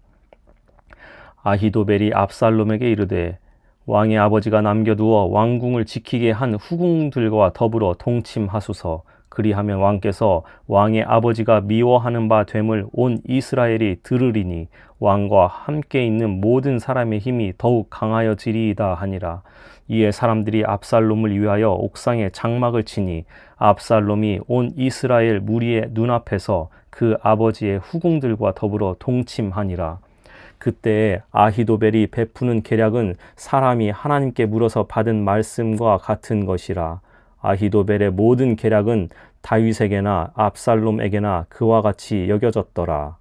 아히도벨이 압살롬에게 이르되 왕의 아버지가 남겨두어 왕궁을 지키게 한 후궁들과 더불어 동침하소서. 그리하면 왕께서 왕의 아버지가 미워하는 바 됨을 온 이스라엘이 들으리니 왕과 함께 있는 모든 사람의 힘이 더욱 강하여지리이다 하니라. 이에 사람들이 압살롬을 위하여 옥상에 장막을 치니 압살롬이 온 이스라엘 무리의 눈앞에서 그 아버지의 후궁들과 더불어 동침하니라. 그때에 아히도벨이 베푸는 계략은 사람이 하나님께 물어서 받은 말씀과 같은 것이라. 아히도벨의 모든 계략은 다윗에게나 압살롬에게나 그와 같이 여겨졌더라.